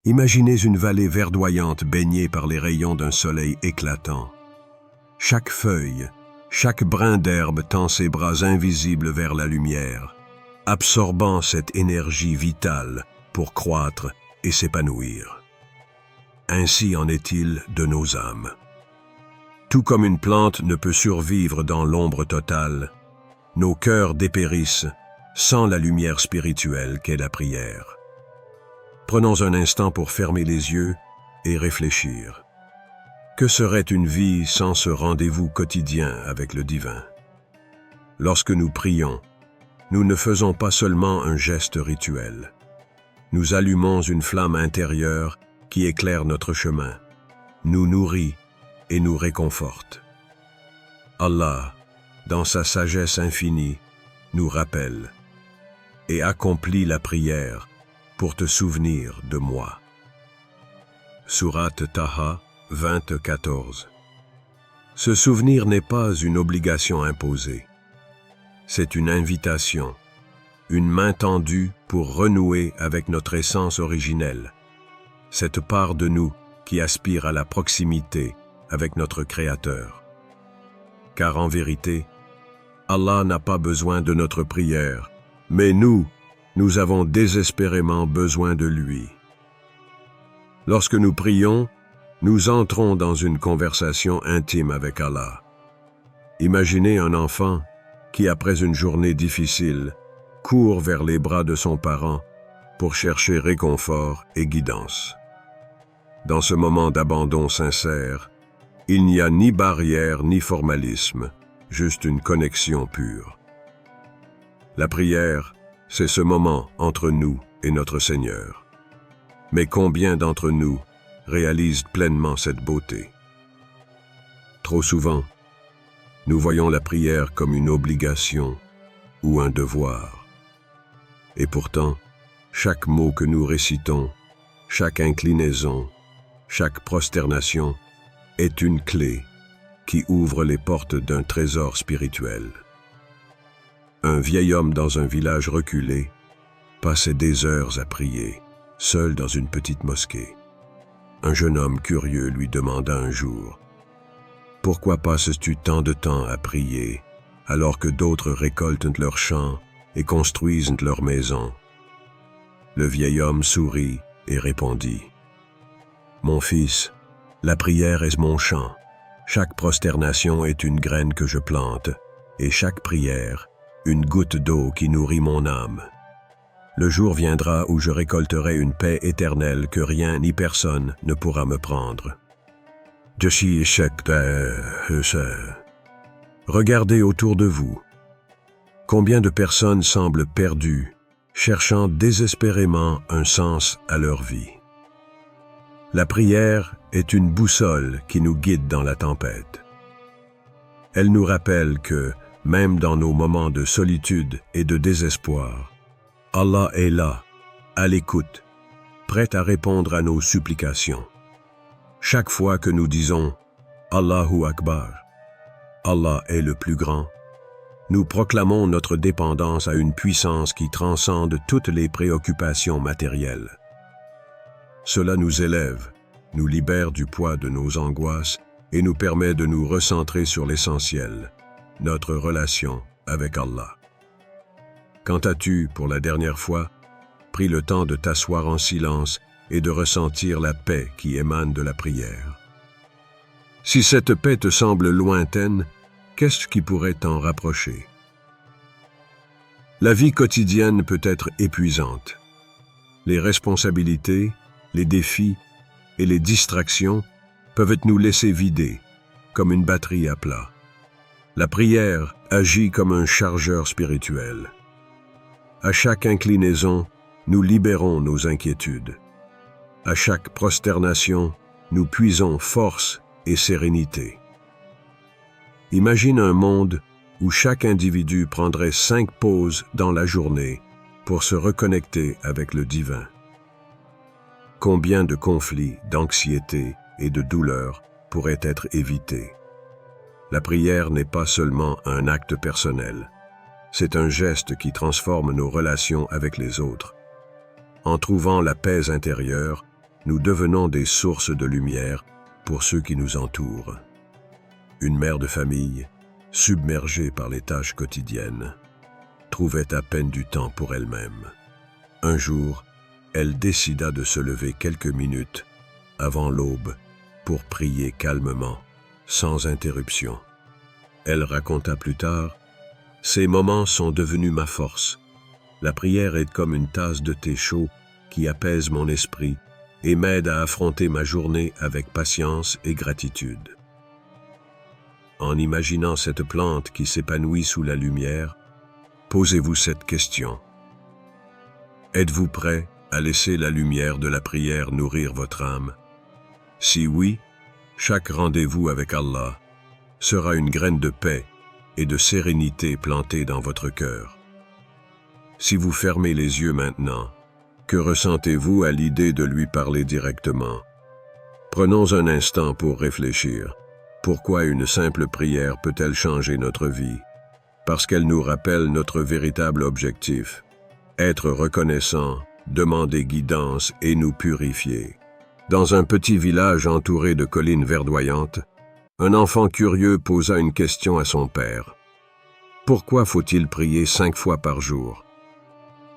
Imaginez une vallée verdoyante baignée par les rayons d'un soleil éclatant. Chaque feuille, chaque brin d'herbe tend ses bras invisibles vers la lumière, absorbant cette énergie vitale pour croître et s'épanouir. Ainsi en est-il de nos âmes. Tout comme une plante ne peut survivre dans l'ombre totale, nos cœurs dépérissent sans la lumière spirituelle qu'est la prière. Prenons un instant pour fermer les yeux et réfléchir. Que serait une vie sans ce rendez-vous quotidien avec le divin? Lorsque nous prions, nous ne faisons pas seulement un geste rituel. Nous allumons une flamme intérieure qui éclaire notre chemin, nous nourrit et nous réconforte. Allah, dans sa sagesse infinie, nous rappelle et accomplit la prière pour te souvenir de moi. Sourate Taha 20-14. Ce souvenir n'est pas une obligation imposée. C'est une invitation, une main tendue pour renouer avec notre essence originelle, cette part de nous qui aspire à la proximité avec notre Créateur. Car en vérité, Allah n'a pas besoin de notre prière, mais nous avons désespérément besoin de lui. Lorsque nous prions, nous entrons dans une conversation intime avec Allah. Imaginez un enfant qui, après une journée difficile, court vers les bras de son parent pour chercher réconfort et guidance. Dans ce moment d'abandon sincère, il n'y a ni barrière ni formalisme, juste une connexion pure. La prière, c'est ce moment entre nous et notre Seigneur. Mais combien d'entre nous réalisent pleinement cette beauté? Trop souvent, nous voyons la prière comme une obligation ou un devoir. Et pourtant, chaque mot que nous récitons, chaque inclinaison, chaque prosternation est une clé qui ouvre les portes d'un trésor spirituel. Un vieil homme dans un village reculé passait des heures à prier, seul dans une petite mosquée. Un jeune homme curieux lui demanda un jour « Pourquoi passes-tu tant de temps à prier alors que d'autres récoltent leurs champs et construisent leurs maisons ?» Le vieil homme sourit et répondit « Mon fils, la prière est mon champ. Chaque prosternation est une graine que je plante, et chaque prière, une goutte d'eau qui nourrit mon âme. Le jour viendra où je récolterai une paix éternelle que rien ni personne ne pourra me prendre. » Regardez autour de vous. Combien de personnes semblent perdues, cherchant désespérément un sens à leur vie. La prière est une boussole qui nous guide dans la tempête. Elle nous rappelle que, même dans nos moments de solitude et de désespoir, Allah est là, à l'écoute, prêt à répondre à nos supplications. Chaque fois que nous disons « Allahu Akbar », Allah est le plus grand, nous proclamons notre dépendance à une puissance qui transcende toutes les préoccupations matérielles. Cela nous élève, nous libère du poids de nos angoisses et nous permet de nous recentrer sur l'essentiel, notre relation avec Allah. Quand as-tu, pour la dernière fois, pris le temps de t'asseoir en silence et de ressentir la paix qui émane de la prière? Si cette paix te semble lointaine, qu'est-ce qui pourrait t'en rapprocher? La vie quotidienne peut être épuisante. Les responsabilités, les défis et les distractions peuvent nous laisser vider, comme une batterie à plat. La prière agit comme un chargeur spirituel. À chaque inclinaison, nous libérons nos inquiétudes. À chaque prosternation, nous puisons force et sérénité. Imagine un monde où chaque individu prendrait 5 pauses dans la journée pour se reconnecter avec le divin. Combien de conflits, d'anxiété et de douleurs pourraient être évités? La prière n'est pas seulement un acte personnel, c'est un geste qui transforme nos relations avec les autres. En trouvant la paix intérieure, nous devenons des sources de lumière pour ceux qui nous entourent. Une mère de famille, submergée par les tâches quotidiennes, trouvait à peine du temps pour elle-même. Un jour, elle décida de se lever quelques minutes avant l'aube pour prier calmement, sans interruption. Elle raconta plus tard, « Ces moments sont devenus ma force. La prière est comme une tasse de thé chaud qui apaise mon esprit et m'aide à affronter ma journée avec patience et gratitude. » En imaginant cette plante qui s'épanouit sous la lumière, posez-vous cette question. Êtes-vous prêt à laisser la lumière de la prière nourrir votre âme? Si oui, chaque rendez-vous avec Allah sera une graine de paix et de sérénité plantée dans votre cœur. Si vous fermez les yeux maintenant, que ressentez-vous à l'idée de lui parler directement? Prenons un instant pour réfléchir. Pourquoi une simple prière peut-elle changer notre vie? Parce qu'elle nous rappelle notre véritable objectif, être reconnaissant, demander guidance et nous purifier. Dans un petit village entouré de collines verdoyantes, un enfant curieux posa une question à son père. Pourquoi faut-il prier 5 fois par jour?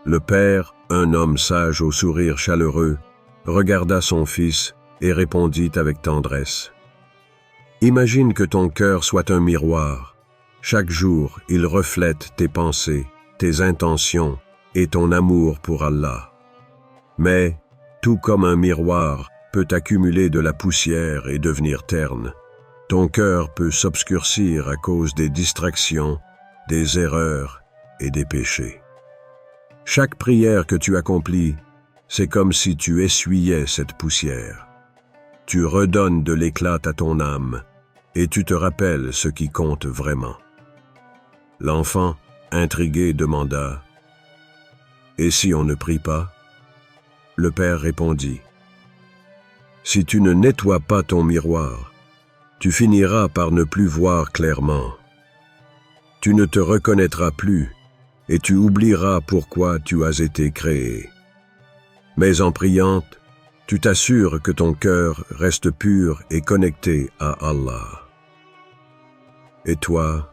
Le père, un homme sage au sourire chaleureux, regarda son fils et répondit avec tendresse. Imagine que ton cœur soit un miroir. Chaque jour, il reflète tes pensées, tes intentions et ton amour pour Allah. Mais, tout comme un miroir peut accumuler de la poussière et devenir terne, ton cœur peut s'obscurcir à cause des distractions, des erreurs et des péchés. Chaque prière que tu accomplis, c'est comme si tu essuyais cette poussière. Tu redonnes de l'éclat à ton âme et tu te rappelles ce qui compte vraiment. L'enfant, intrigué, demanda « Et si on ne prie pas ?» Le père répondit « Si tu ne nettoies pas ton miroir, tu finiras par ne plus voir clairement. Tu ne te reconnaîtras plus et tu oublieras pourquoi tu as été créé. Mais en priant, tu t'assures que ton cœur reste pur et connecté à Allah. Et toi,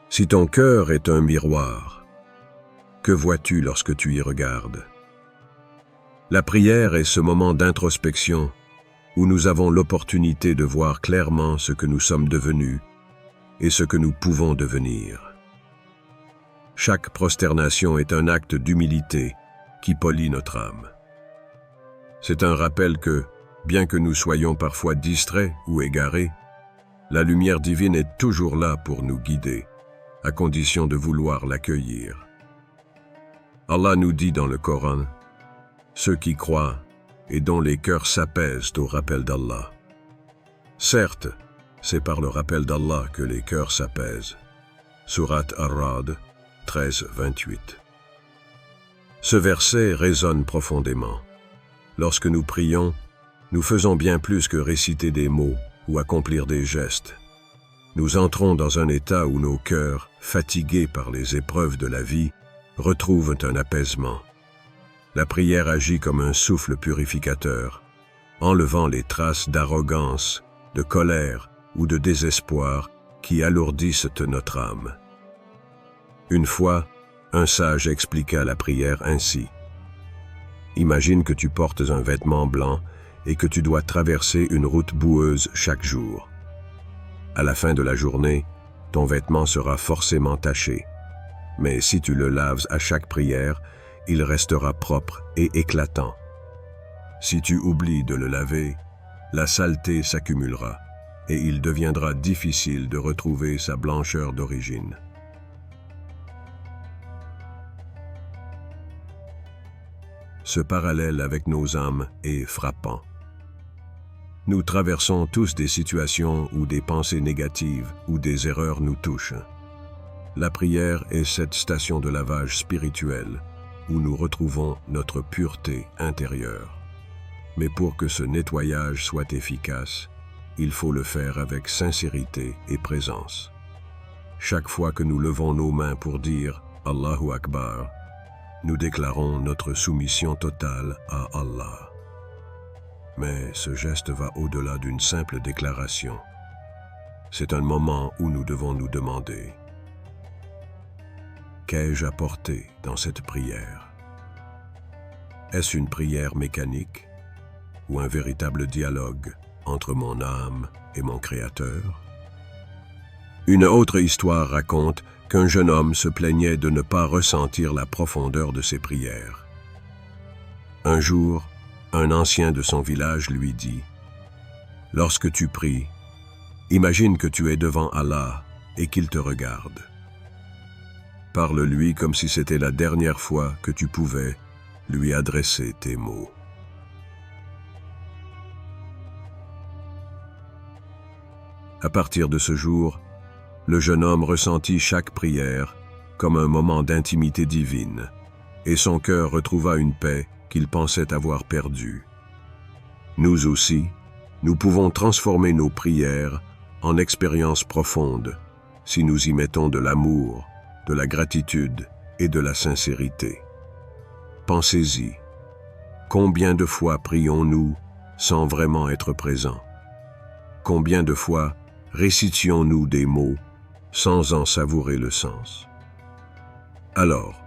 si ton cœur est un miroir, que vois-tu lorsque tu y regardes? La prière est ce moment d'introspection où nous avons l'opportunité de voir clairement ce que nous sommes devenus et ce que nous pouvons devenir. Chaque prosternation est un acte d'humilité qui polit notre âme. C'est un rappel que, bien que nous soyons parfois distraits ou égarés, la lumière divine est toujours là pour nous guider, à condition de vouloir l'accueillir. Allah nous dit dans le Coran, « Ceux qui croient et dont les cœurs s'apaisent au rappel d'Allah. » Certes, c'est par le rappel d'Allah que les cœurs s'apaisent. Surat Ar-Ra'd 13-28. Ce verset résonne profondément. Lorsque nous prions, nous faisons bien plus que réciter des mots ou accomplir des gestes. Nous entrons dans un état où nos cœurs, fatigués par les épreuves de la vie, retrouvent un apaisement. La prière agit comme un souffle purificateur, enlevant les traces d'arrogance, de colère ou de désespoir qui alourdissent notre âme. Une fois, un sage expliqua la prière ainsi. Imagine que tu portes un vêtement blanc et que tu dois traverser une route boueuse chaque jour. À la fin de la journée, ton vêtement sera forcément taché. Mais si tu le laves à chaque prière, il restera propre et éclatant. Si tu oublies de le laver, la saleté s'accumulera et il deviendra difficile de retrouver sa blancheur d'origine. Ce parallèle avec nos âmes est frappant. Nous traversons tous des situations où des pensées négatives ou des erreurs nous touchent. La prière est cette station de lavage spirituel où nous retrouvons notre pureté intérieure. Mais pour que ce nettoyage soit efficace, il faut le faire avec sincérité et présence. Chaque fois que nous levons nos mains pour dire « Allahu Akbar », nous déclarons notre soumission totale à Allah. Mais ce geste va au-delà d'une simple déclaration. C'est un moment où nous devons nous demander: qu'ai-je apporté dans cette prière? Est-ce une prière mécanique ou un véritable dialogue entre mon âme et mon Créateur? Une autre histoire raconte qu'un jeune homme se plaignait de ne pas ressentir la profondeur de ses prières. Un jour, un ancien de son village lui dit: « Lorsque tu pries, imagine que tu es devant Allah et qu'il te regarde. Parle-lui comme si c'était la dernière fois que tu pouvais lui adresser tes mots. » À partir de ce jour, le jeune homme ressentit chaque prière comme un moment d'intimité divine, et son cœur retrouva une paix qu'il pensait avoir perdue. Nous aussi, nous pouvons transformer nos prières en expériences profondes si nous y mettons de l'amour, de la gratitude et de la sincérité. Pensez-y. Combien de fois prions-nous sans vraiment être présents? Combien de fois récitions-nous des mots sans en savourer le sens? Alors,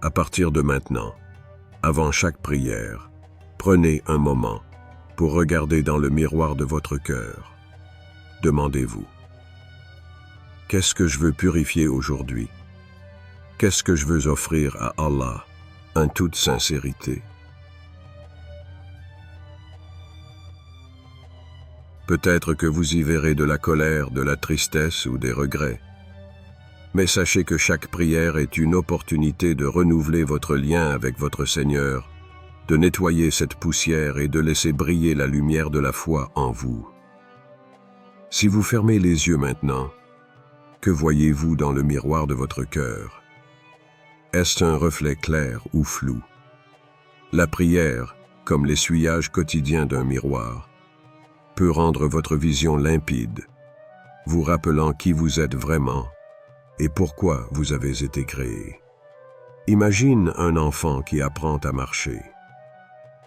à partir de maintenant, avant chaque prière, prenez un moment pour regarder dans le miroir de votre cœur. Demandez-vous: qu'est-ce que je veux purifier aujourd'hui? Qu'est-ce que je veux offrir à Allah en toute sincérité? Peut-être que vous y verrez de la colère, de la tristesse ou des regrets. Mais sachez que chaque prière est une opportunité de renouveler votre lien avec votre Seigneur, de nettoyer cette poussière et de laisser briller la lumière de la foi en vous. Si vous fermez les yeux maintenant, que voyez-vous dans le miroir de votre cœur? Est-ce un reflet clair ou flou? La prière, comme l'essuyage quotidien d'un miroir, peut rendre votre vision limpide, vous rappelant qui vous êtes vraiment et pourquoi vous avez été créé. Imagine un enfant qui apprend à marcher.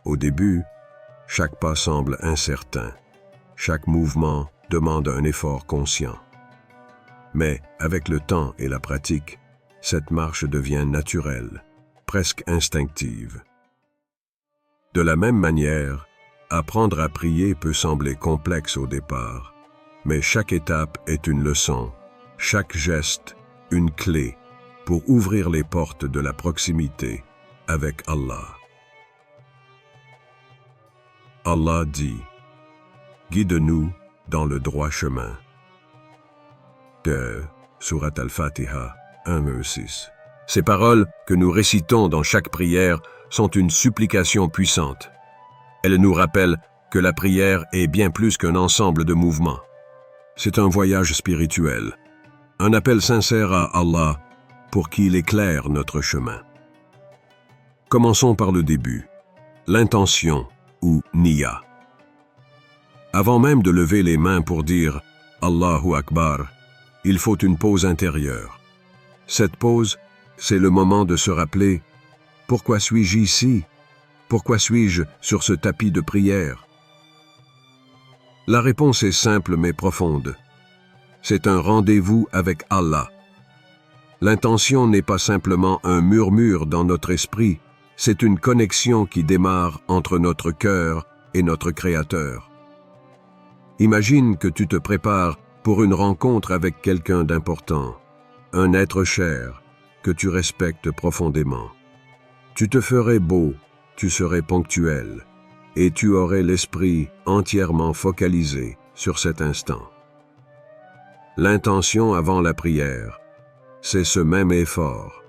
Au début, chaque pas semble incertain, chaque mouvement demande un effort conscient. Mais avec le temps et la pratique, cette marche devient naturelle, presque instinctive. De la même manière, apprendre à prier peut sembler complexe au départ, mais chaque étape est une leçon, chaque geste une clé pour ouvrir les portes de la proximité avec Allah. Allah dit: « Guide-nous dans le droit chemin. » De Surat Al-Fatiha 1:6. Ces paroles que nous récitons dans chaque prière sont une supplication puissante. Elles nous rappellent que la prière est bien plus qu'un ensemble de mouvements. C'est un voyage spirituel, un appel sincère à Allah pour qu'il éclaire notre chemin. Commençons par le début, l'intention ou niya. Avant même de lever les mains pour dire « Allahu Akbar », il faut une pause intérieure. Cette pause, c'est le moment de se rappeler « Pourquoi suis-je ici? Pourquoi suis-je sur ce tapis de prière ?» La réponse est simple mais profonde. C'est un rendez-vous avec Allah. L'intention n'est pas simplement un murmure dans notre esprit, c'est une connexion qui démarre entre notre cœur et notre Créateur. Imagine que tu te prépares pour une rencontre avec quelqu'un d'important, un être cher, que tu respectes profondément. Tu te ferais beau, tu serais ponctuel, et tu aurais l'esprit entièrement focalisé sur cet instant. L'intention avant la prière, c'est ce même effort.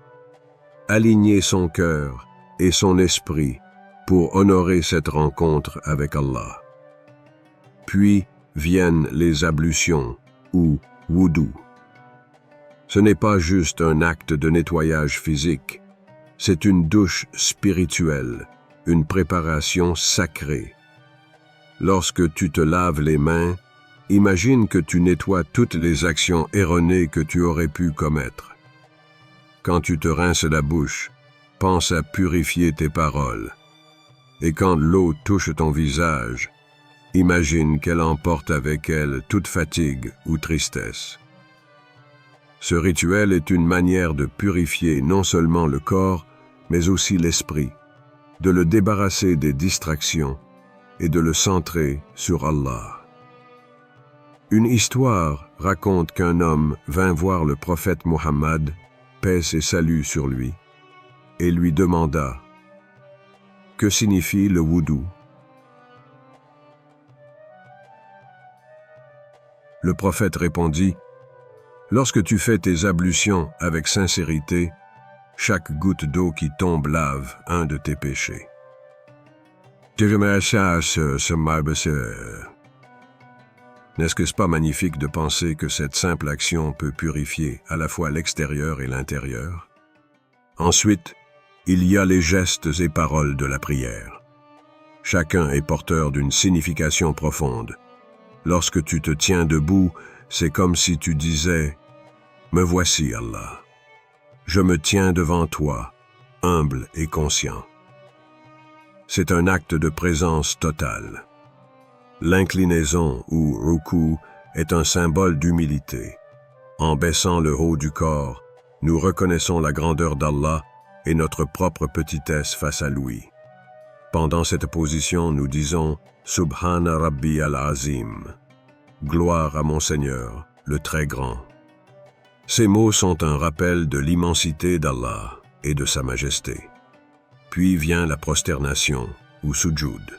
Aligner son cœur et son esprit pour honorer cette rencontre avec Allah. Puis viennent les ablutions ou wudu. Ce n'est pas juste un acte de nettoyage physique, c'est une douche spirituelle, une préparation sacrée. Lorsque tu te laves les mains, imagine que tu nettoies toutes les actions erronées que tu aurais pu commettre. Quand tu te rinces la bouche, pense à purifier tes paroles. Et quand l'eau touche ton visage, imagine qu'elle emporte avec elle toute fatigue ou tristesse. Ce rituel est une manière de purifier non seulement le corps, mais aussi l'esprit, de le débarrasser des distractions et de le centrer sur Allah. Une histoire raconte qu'un homme vint voir le prophète Mohammed, paix et salut sur lui, et lui demanda « Que signifie le wudu ?» Le prophète répondit « Lorsque tu fais tes ablutions avec sincérité, chaque goutte d'eau qui tombe lave un de tes péchés. » N'est-ce pas magnifique de penser que cette simple action peut purifier à la fois l'extérieur et l'intérieur? Ensuite, il y a les gestes et paroles de la prière. Chacun est porteur d'une signification profonde. Lorsque tu te tiens debout, c'est comme si tu disais « Me voici, Allah. Je me tiens devant toi, humble et conscient. » C'est un acte de présence totale. L'inclinaison ou ruku est un symbole d'humilité. En baissant le haut du corps, nous reconnaissons la grandeur d'Allah et notre propre petitesse face à lui. Pendant cette position, nous disons « Subhana Rabbi al-Azim » « Gloire à mon Seigneur, le très grand ». Ces mots sont un rappel de l'immensité d'Allah et de sa majesté. Puis vient la prosternation ou sujoud.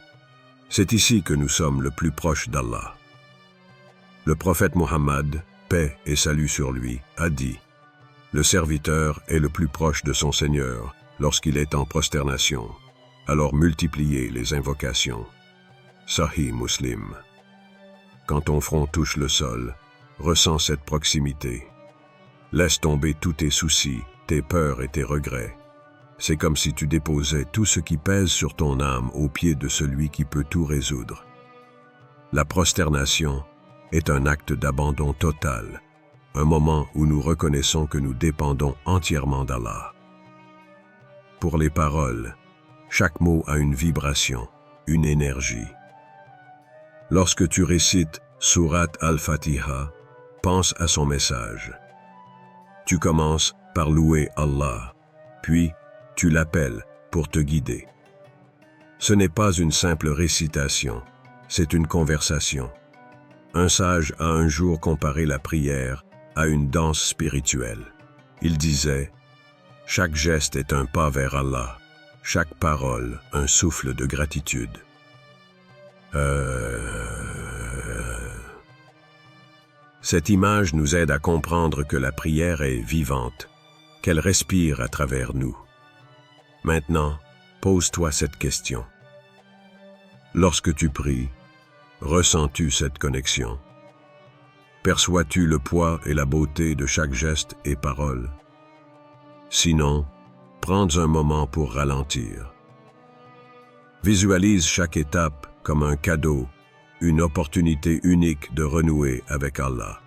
C'est ici que nous sommes le plus proches d'Allah. Le prophète Mohammed, paix et salut sur lui, a dit « Le serviteur est le plus proche de son Seigneur lorsqu'il est en prosternation. Alors multipliez les invocations. » Sahih Muslim. Quand ton front touche le sol, ressens cette proximité. Laisse tomber tous tes soucis, tes peurs et tes regrets. C'est comme si tu déposais tout ce qui pèse sur ton âme aux pieds de celui qui peut tout résoudre. La prosternation est un acte d'abandon total, un moment où nous reconnaissons que nous dépendons entièrement d'Allah. Pour les paroles, chaque mot a une vibration, une énergie. Lorsque tu récites Surat al-Fatiha, pense à son message. Tu commences par louer Allah, puis tu l'appelles pour te guider. Ce n'est pas une simple récitation, c'est une conversation. Un sage a un jour comparé la prière à une danse spirituelle. Il disait « Chaque geste est un pas vers Allah, chaque parole un souffle de gratitude. » Cette image nous aide à comprendre que la prière est vivante, qu'elle respire à travers nous. Maintenant, pose-toi cette question. Lorsque tu pries, ressens-tu cette connexion? Perçois-tu le poids et la beauté de chaque geste et parole? Sinon, prends un moment pour ralentir. Visualise chaque étape comme un cadeau, une opportunité unique de renouer avec Allah.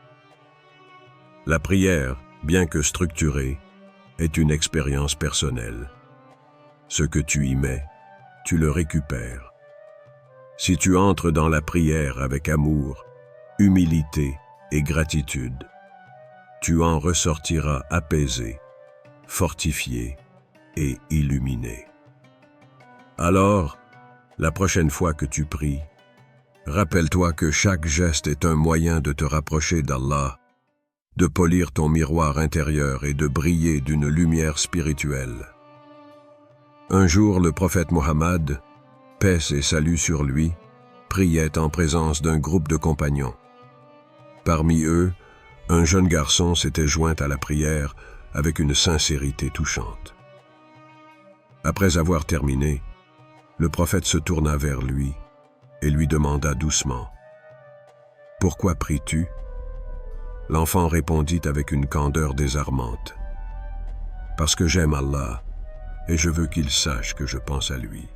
La prière, bien que structurée, est une expérience personnelle. Ce que tu y mets, tu le récupères. Si tu entres dans la prière avec amour, humilité et gratitude, tu en ressortiras apaisé, fortifié et illuminé. Alors, la prochaine fois que tu pries, rappelle-toi que chaque geste est un moyen de te rapprocher d'Allah, de polir ton miroir intérieur et de briller d'une lumière spirituelle. Un jour, le prophète Mohammed, paix et salut sur lui, priait en présence d'un groupe de compagnons. Parmi eux, un jeune garçon s'était joint à la prière avec une sincérité touchante. Après avoir terminé, le prophète se tourna vers lui et lui demanda doucement « Pourquoi pries-tu » L'enfant répondit avec une candeur désarmante « Parce que j'aime Allah et je veux qu'il sache que je pense à lui. »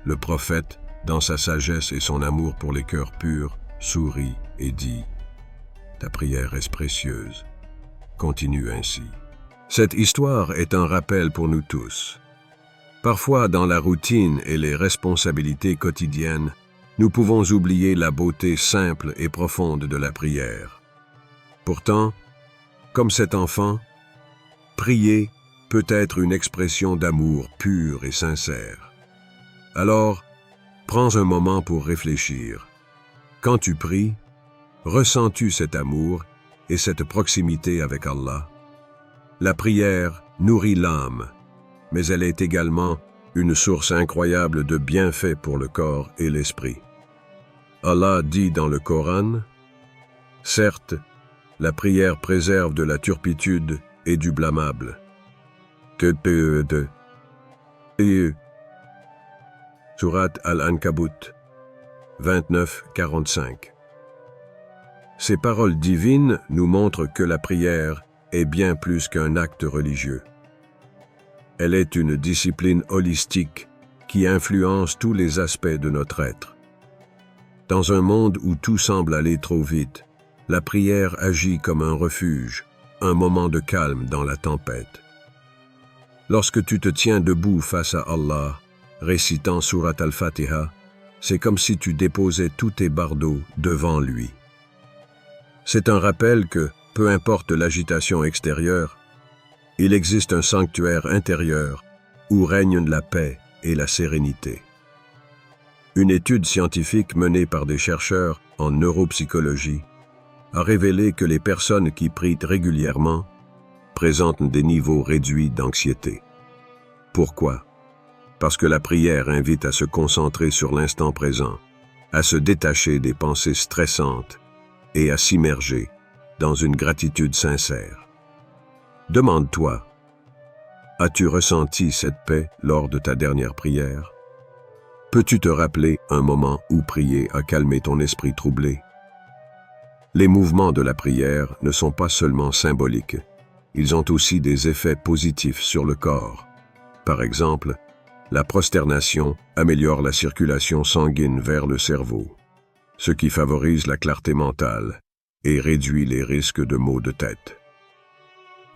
Le prophète, dans sa sagesse et son amour pour les cœurs purs, sourit et dit « Ta prière est précieuse. Continue ainsi. » Cette histoire est un rappel pour nous tous. Parfois, dans la routine et les responsabilités quotidiennes, nous pouvons oublier la beauté simple et profonde de la prière. Pourtant, comme cet enfant, prier peut être une expression d'amour pur et sincère. Alors, prends un moment pour réfléchir. Quand tu pries, ressens-tu cet amour et cette proximité avec Allah? La prière nourrit l'âme, mais elle est également une source incroyable de bienfaits pour le corps et l'esprit. Allah dit dans le Coran, « Certes, la prière préserve de la turpitude et du blâmable. » Surat Al-Ankabut 29-45. Ces paroles divines nous montrent que la prière est bien plus qu'un acte religieux. Elle est une discipline holistique qui influence tous les aspects de notre être. Dans un monde où tout semble aller trop vite, la prière agit comme un refuge, un moment de calme dans la tempête. Lorsque tu te tiens debout face à Allah, récitant Surat Al-Fatiha, c'est comme si tu déposais tous tes bardeaux devant lui. C'est un rappel que, peu importe l'agitation extérieure, il existe un sanctuaire intérieur où règnent la paix et la sérénité. Une étude scientifique menée par des chercheurs en neuropsychologie a révélé que les personnes qui prient régulièrement présentent des niveaux réduits d'anxiété. Pourquoi? Parce que la prière invite à se concentrer sur l'instant présent, à se détacher des pensées stressantes et à s'immerger dans une gratitude sincère. Demande-toi, as-tu ressenti cette paix lors de ta dernière prière? Peux-tu te rappeler un moment où prier a calmé ton esprit troublé? Les mouvements de la prière ne sont pas seulement symboliques, ils ont aussi des effets positifs sur le corps. Par exemple, la prosternation améliore la circulation sanguine vers le cerveau, ce qui favorise la clarté mentale et réduit les risques de maux de tête.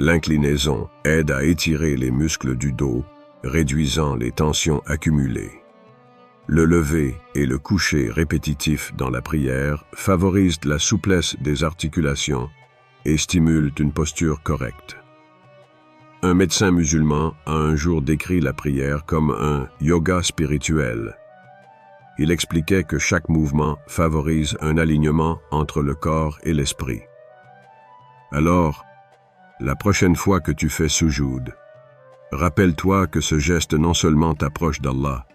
L'inclinaison aide à étirer les muscles du dos, réduisant les tensions accumulées. Le lever et le coucher répétitif dans la prière favorisent la souplesse des articulations et stimulent une posture correcte. Un médecin musulman a un jour décrit la prière comme un yoga spirituel. Il expliquait que chaque mouvement favorise un alignement entre le corps et l'esprit. Alors, la prochaine fois que tu fais soujoud, rappelle-toi que ce geste non seulement t'approche d'Allah,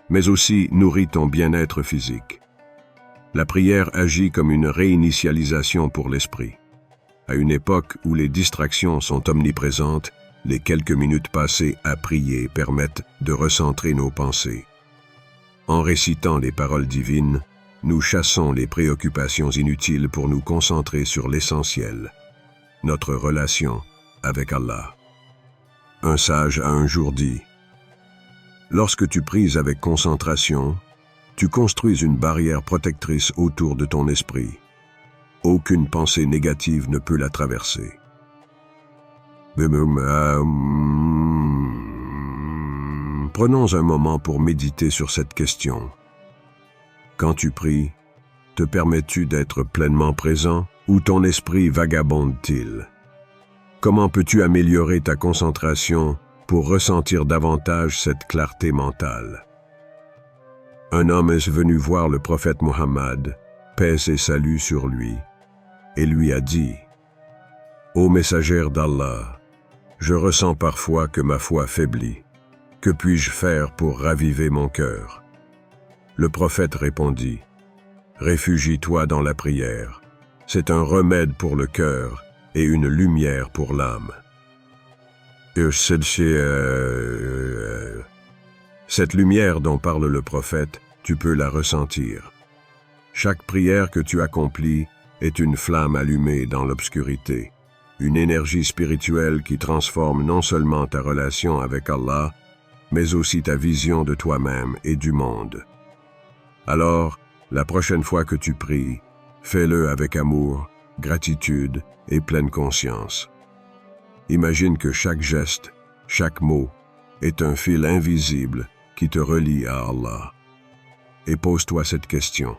mais aussi nourrit ton bien-être physique. La prière agit comme une réinitialisation pour l'esprit. À une époque où les distractions sont omniprésentes, les quelques minutes passées à prier permettent de recentrer nos pensées. En récitant les paroles divines, nous chassons les préoccupations inutiles pour nous concentrer sur l'essentiel, notre relation avec Allah. Un sage a un jour dit, « Lorsque tu pries avec concentration, tu construis une barrière protectrice autour de ton esprit. Aucune pensée négative ne peut la traverser. » Prenons un moment pour méditer sur cette question. Quand tu pries, te permets-tu d'être pleinement présent ou ton esprit vagabonde-t-il? Comment peux-tu améliorer ta concentration pour ressentir davantage cette clarté mentale? Un homme est venu voir le prophète Mohammed, paix et salut sur lui, et lui a dit, « Ô messagère d'Allah, je ressens parfois que ma foi faiblit. Que puis-je faire pour raviver mon cœur? » Le prophète répondit, « Réfugie-toi dans la prière. C'est un remède pour le cœur et une lumière pour l'âme. » Cette lumière dont parle le prophète, tu peux la ressentir. Chaque prière que tu accomplis est une flamme allumée dans l'obscurité, une énergie spirituelle qui transforme non seulement ta relation avec Allah, mais aussi ta vision de toi-même et du monde. Alors, la prochaine fois que tu pries, fais-le avec amour, gratitude et pleine conscience. Imagine que chaque geste, chaque mot est un fil invisible qui te relie à Allah. Et pose-toi cette question.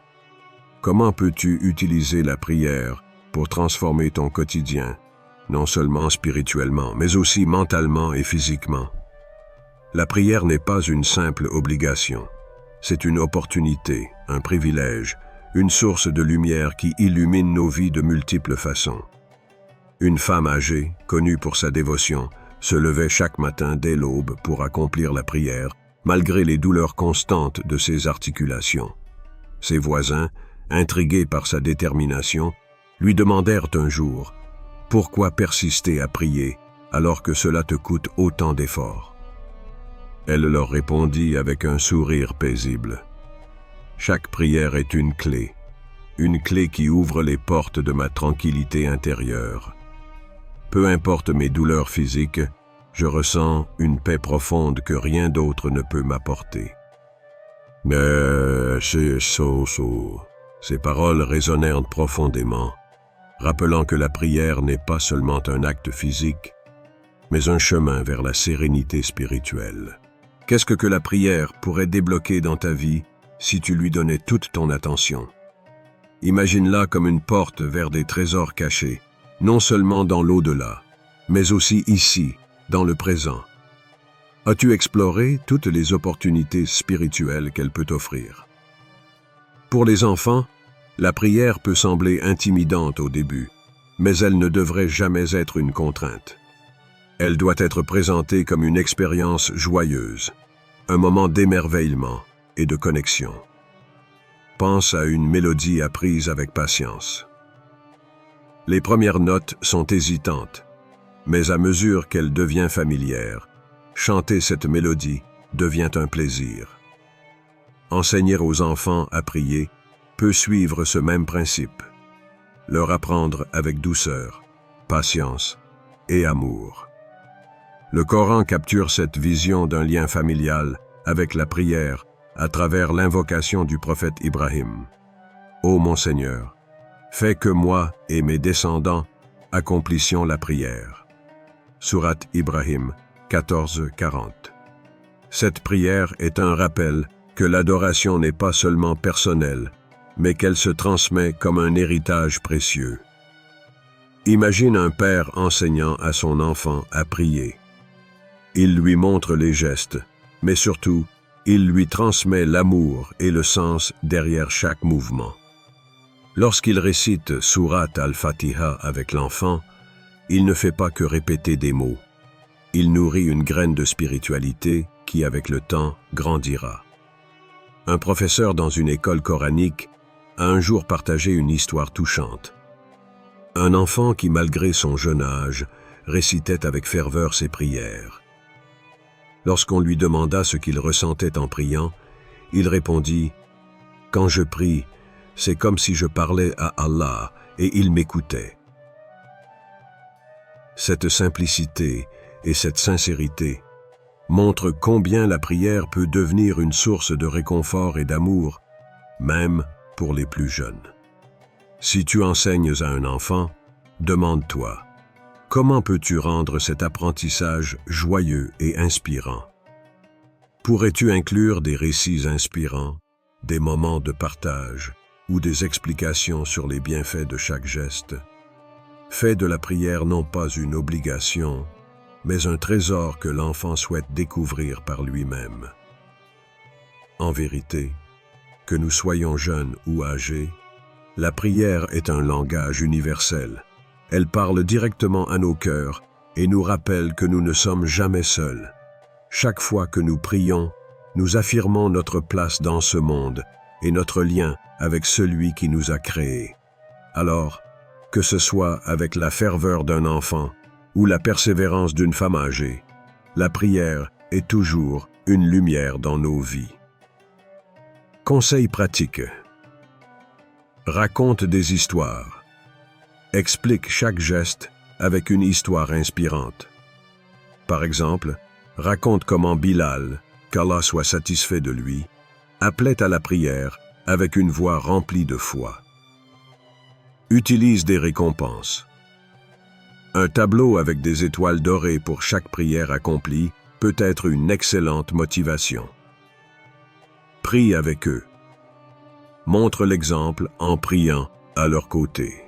Comment peux-tu utiliser la prière pour transformer ton quotidien, non seulement spirituellement, mais aussi mentalement et physiquement? La prière n'est pas une simple obligation. C'est une opportunité, un privilège, une source de lumière qui illumine nos vies de multiples façons. Une femme âgée, connue pour sa dévotion, se levait chaque matin dès l'aube pour accomplir la prière, malgré les douleurs constantes de ses articulations. Ses voisins, intrigués par sa détermination, lui demandèrent un jour « Pourquoi persister à prier alors que cela te coûte autant d'efforts ?» Elle leur répondit avec un sourire paisible. « Chaque prière est une clé qui ouvre les portes de ma tranquillité intérieure. Peu importe mes douleurs physiques, je ressens une paix profonde que rien d'autre ne peut m'apporter. » Ces paroles résonnèrent profondément, rappelant que la prière n'est pas seulement un acte physique, mais un chemin vers la sérénité spirituelle. Qu'est-ce que la prière pourrait débloquer dans ta vie si tu lui donnais toute ton attention? Imagine-la comme une porte vers des trésors cachés, non seulement dans l'au-delà, mais aussi ici, dans le présent. As-tu exploré toutes les opportunités spirituelles qu'elle peut offrir? Pour les enfants, la prière peut sembler intimidante au début, mais elle ne devrait jamais être une contrainte. Elle doit être présentée comme une expérience joyeuse, un moment d'émerveillement et de connexion. Pense à une mélodie apprise avec patience. Les premières notes sont hésitantes, mais à mesure qu'elle devient familière, chanter cette mélodie devient un plaisir. Enseigner aux enfants à prier peut suivre ce même principe. Leur apprendre avec douceur, patience et amour. Le Coran capture cette vision d'un lien familial avec la prière à travers l'invocation du prophète Ibrahim. « Ô mon Seigneur, fais que moi et mes descendants accomplissions la prière. » Sourate Ibrahim 14:40. Cette prière est un rappel que l'adoration n'est pas seulement personnelle, mais qu'elle se transmet comme un héritage précieux. Imagine un père enseignant à son enfant à prier. Il lui montre les gestes, mais surtout, il lui transmet l'amour et le sens derrière chaque mouvement. Lorsqu'il récite Sourate al-Fatiha avec l'enfant, il ne fait pas que répéter des mots. Il nourrit une graine de spiritualité qui, avec le temps, grandira. Un professeur dans une école coranique a un jour partagé une histoire touchante. Un enfant qui, malgré son jeune âge, récitait avec ferveur ses prières. Lorsqu'on lui demanda ce qu'il ressentait en priant, il répondit « Quand je prie, c'est comme si je parlais à Allah et il m'écoutait. » Cette simplicité et cette sincérité montrent combien la prière peut devenir une source de réconfort et d'amour, même pour les plus jeunes. Si tu enseignes à un enfant, demande-toi, comment peux-tu rendre cet apprentissage joyeux et inspirant? Pourrais-tu inclure des récits inspirants, des moments de partage ou des explications sur les bienfaits de chaque geste? Fais de la prière non pas une obligation, mais un trésor que l'enfant souhaite découvrir par lui-même. En vérité, que nous soyons jeunes ou âgés, la prière est un langage universel. Elle parle directement à nos cœurs et nous rappelle que nous ne sommes jamais seuls. Chaque fois que nous prions, nous affirmons notre place dans ce monde et notre lien avec celui qui nous a créés. Alors, que ce soit avec la ferveur d'un enfant ou la persévérance d'une femme âgée, la prière est toujours une lumière dans nos vies. Conseils pratiques. Raconte des histoires. Explique chaque geste avec une histoire inspirante. Par exemple, raconte comment Bilal, qu'Allah soit satisfait de lui, appelait à la prière avec une voix remplie de foi. Utilise des récompenses. Un tableau avec des étoiles dorées pour chaque prière accomplie peut être une excellente motivation. Prie avec eux. Montre l'exemple en priant à leur côté.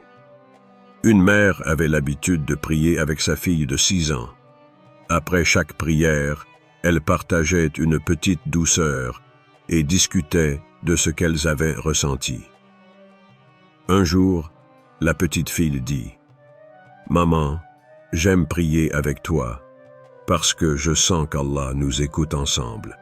Une mère avait l'habitude de prier avec sa fille de 6 ans. Après chaque prière, elle partageait une petite douceur et discutait de ce qu'elles avaient ressenti. Un jour, la petite fille dit « Maman, j'aime prier avec toi parce que je sens qu'Allah nous écoute ensemble. »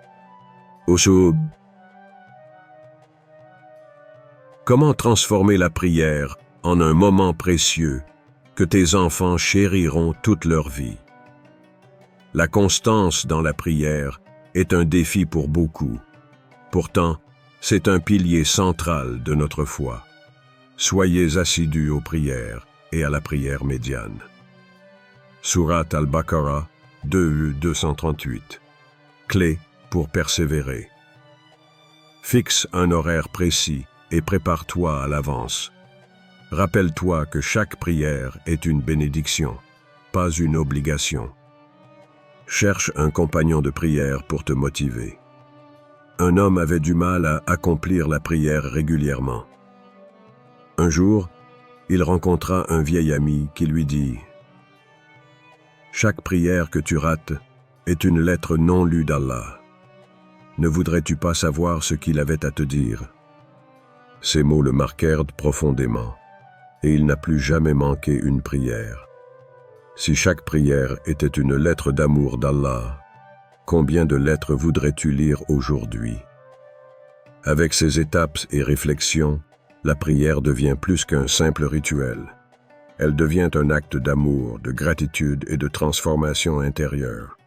Comment transformer la prière en un moment précieux que tes enfants chériront toute leur vie? La constance dans la prière est un défi pour beaucoup. Pourtant, c'est un pilier central de notre foi. Soyez assidus aux prières et à la prière médiane. Sourate Al-Baqarah 2:238. Clé pour persévérer. Fixe un horaire précis et prépare-toi à l'avance. Rappelle-toi que chaque prière est une bénédiction, pas une obligation. Cherche un compagnon de prière pour te motiver. Un homme avait du mal à accomplir la prière régulièrement. Un jour, il rencontra un vieil ami qui lui dit « Chaque prière que tu rates est une lettre non lue d'Allah. Ne voudrais-tu pas savoir ce qu'il avait à te dire ?» Ces mots le marquèrent profondément, et il n'a plus jamais manqué une prière. Si chaque prière était une lettre d'amour d'Allah, combien de lettres voudrais-tu lire aujourd'hui? Avec ces étapes et réflexions, la prière devient plus qu'un simple rituel. Elle devient un acte d'amour, de gratitude et de transformation intérieure.